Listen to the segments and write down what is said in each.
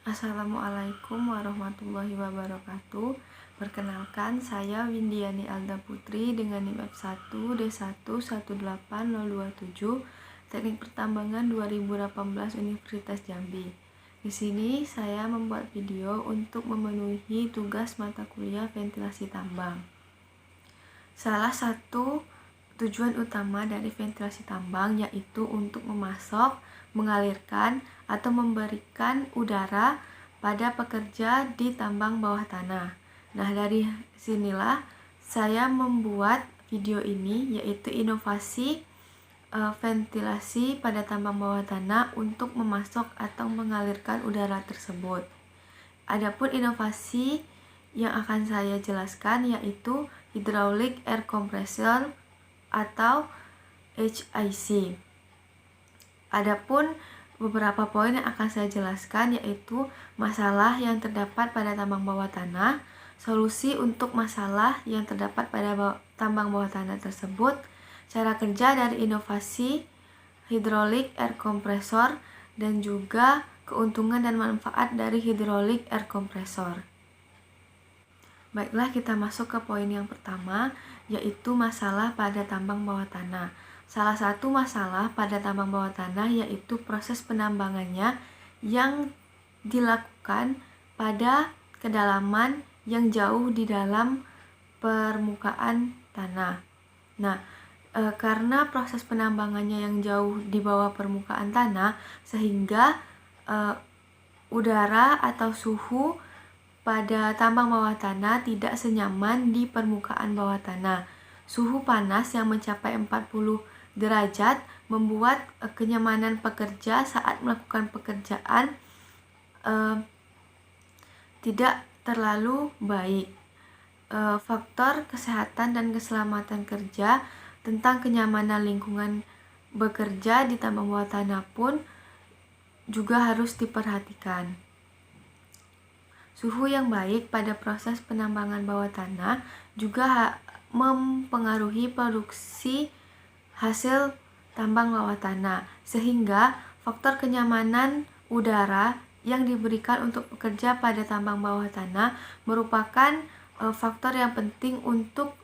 Assalamualaikum warahmatullahi wabarakatuh. Perkenalkan, saya Windiani Alda Putri dengan NIM F1D1 1818027 Teknik Pertambangan 2018 Universitas Jambi. Di sini saya membuat video untuk memenuhi tugas mata kuliah ventilasi tambang. Salah satu tujuan utama dari ventilasi tambang yaitu untuk memasok, mengalirkan, atau memberikan udara pada pekerja di tambang bawah tanah. Nah, dari sinilah saya membuat video ini, yaitu inovasi ventilasi pada tambang bawah tanah untuk memasok atau mengalirkan udara tersebut. Adapun inovasi yang akan saya jelaskan yaitu Hydraulic Air Compressor atau HIC. Adapun beberapa poin yang akan saya jelaskan yaitu masalah yang terdapat pada tambang bawah tanah, solusi untuk masalah yang terdapat pada tambang bawah tanah tersebut, cara kerja dari inovasi Hydraulic Air Compressor, dan juga keuntungan dan manfaat dari Hydraulic Air Compressor. Baiklah, kita masuk ke poin yang pertama, yaitu masalah pada tambang bawah tanah. Salah satu masalah pada tambang bawah tanah yaitu proses penambangannya yang dilakukan pada kedalaman yang jauh di dalam permukaan tanah. Nah, karena proses penambangannya yang jauh di bawah permukaan tanah, sehingga udara atau suhu pada tambang bawah tanah tidak senyaman di permukaan bawah tanah. Suhu panas yang mencapai 40 derajat membuat kenyamanan pekerja saat melakukan pekerjaan tidak terlalu baik. Faktor kesehatan dan keselamatan kerja tentang kenyamanan lingkungan bekerja di tambang bawah tanah pun juga harus diperhatikan. Suhu yang baik pada proses penambangan bawah tanah juga mempengaruhi produksi hasil tambang bawah tanah, sehingga faktor kenyamanan udara yang diberikan untuk bekerja pada tambang bawah tanah merupakan faktor yang penting untuk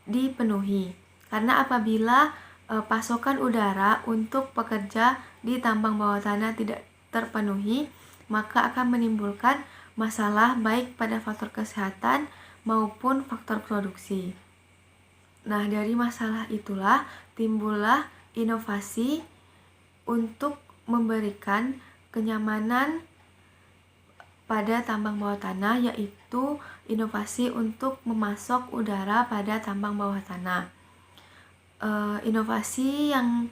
dipenuhi. Karena apabila pasokan udara untuk pekerja di tambang bawah tanah tidak terpenuhi, maka akan menimbulkan masalah baik pada faktor kesehatan maupun faktor produksi. Nah, dari masalah itulah timbullah inovasi untuk memberikan kenyamanan pada tambang bawah tanah, yaitu inovasi untuk memasok udara pada tambang bawah tanah. Inovasi yang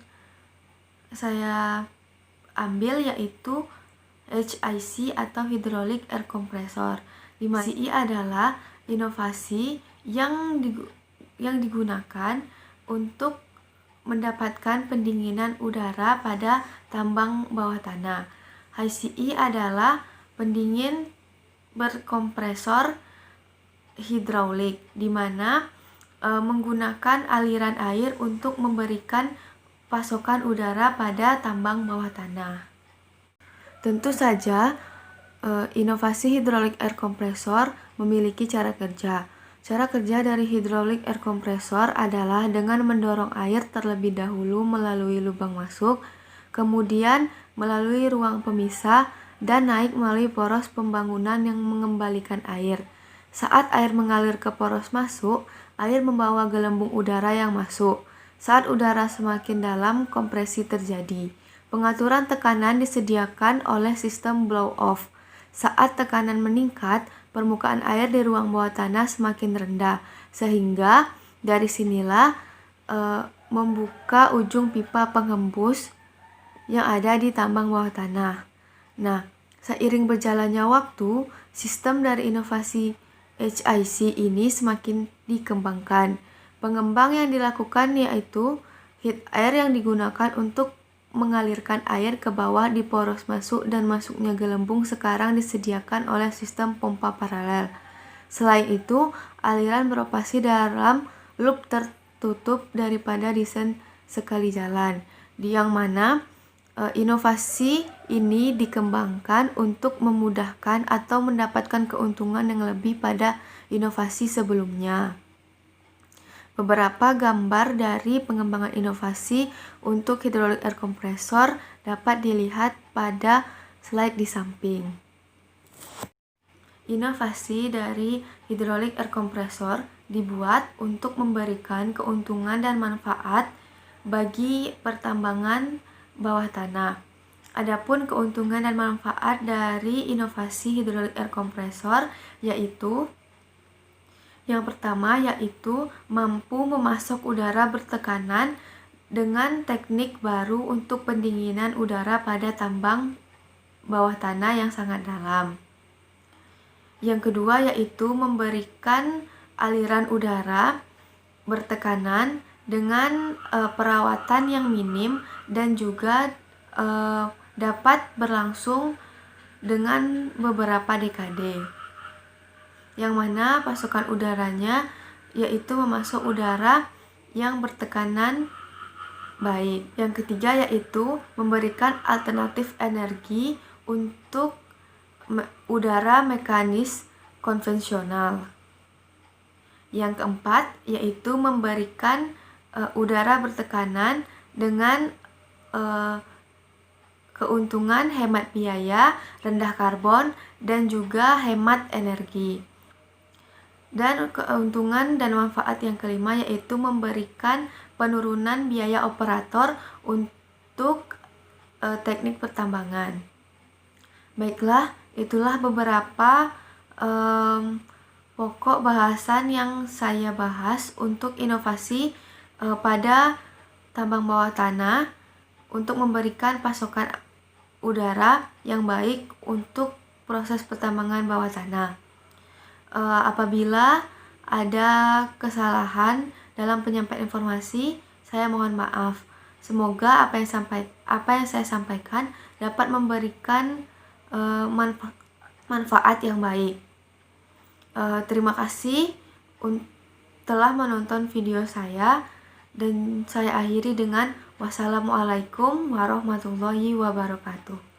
saya ambil yaitu HIC atau Hydraulic Air Compressor. HIC adalah inovasi yang digunakan untuk mendapatkan pendinginan udara pada tambang bawah tanah. HICI adalah pendingin berkompresor hidraulik, di mana menggunakan aliran air untuk memberikan pasokan udara pada tambang bawah tanah. Tentu saja, inovasi Hydraulic Air Compressor memiliki cara kerja. Cara kerja dari Hydraulic Air Compressor adalah dengan mendorong air terlebih dahulu melalui lubang masuk, kemudian melalui ruang pemisah, dan naik melalui poros pembangunan yang mengembalikan air. Saat air mengalir ke poros masuk, air membawa gelembung udara yang masuk. Saat udara semakin dalam, kompresi terjadi. Pengaturan tekanan disediakan oleh sistem blow-off. Saat tekanan meningkat, permukaan air di ruang bawah tanah semakin rendah, sehingga dari sinilah membuka ujung pipa penghembus yang ada di tambang bawah tanah. Nah, seiring berjalannya waktu, sistem dari inovasi HIC ini semakin dikembangkan. Pengembang yang dilakukan yaitu heat air yang digunakan untuk mengalirkan air ke bawah di poros masuk dan masuknya gelembung sekarang disediakan oleh sistem pompa paralel. Selain itu, aliran beroperasi dalam loop tertutup daripada desain sekali jalan, yang mana Inovasi ini dikembangkan untuk memudahkan atau mendapatkan keuntungan yang lebih pada inovasi sebelumnya. Beberapa gambar dari pengembangan inovasi untuk hidrolik air compressor dapat dilihat pada slide di samping. Inovasi dari hidrolik air compressor dibuat untuk memberikan keuntungan dan manfaat bagi pertambangan bawah tanah. Adapun keuntungan dan manfaat dari inovasi hidrolik air compressor yaitu yang pertama yaitu mampu memasok udara bertekanan dengan teknik baru untuk pendinginan udara pada tambang bawah tanah yang sangat dalam. Yang kedua yaitu memberikan aliran udara bertekanan dengan perawatan yang minim dan juga dapat berlangsung dengan beberapa dekade. Yang mana pasokan udaranya yaitu memasok udara yang bertekanan baik. Yang ketiga yaitu memberikan alternatif energi untuk udara mekanis konvensional. Yang keempat yaitu memberikan udara bertekanan dengan keuntungan hemat biaya, rendah karbon, dan juga hemat energi. Dan keuntungan dan manfaat yang kelima yaitu memberikan penurunan biaya operator untuk teknik pertambangan. Baiklah, itulah beberapa pokok bahasan yang saya bahas untuk inovasi pada tambang bawah tanah untuk memberikan pasokan udara yang baik untuk proses pertambangan bawah tanah. Apabila ada kesalahan dalam penyampaian informasi, saya mohon maaf. Semoga apa yang saya sampaikan dapat memberikan manfaat yang baik. Terima kasih telah menonton video saya, dan saya akhiri dengan wassalamualaikum warahmatullahi wabarakatuh.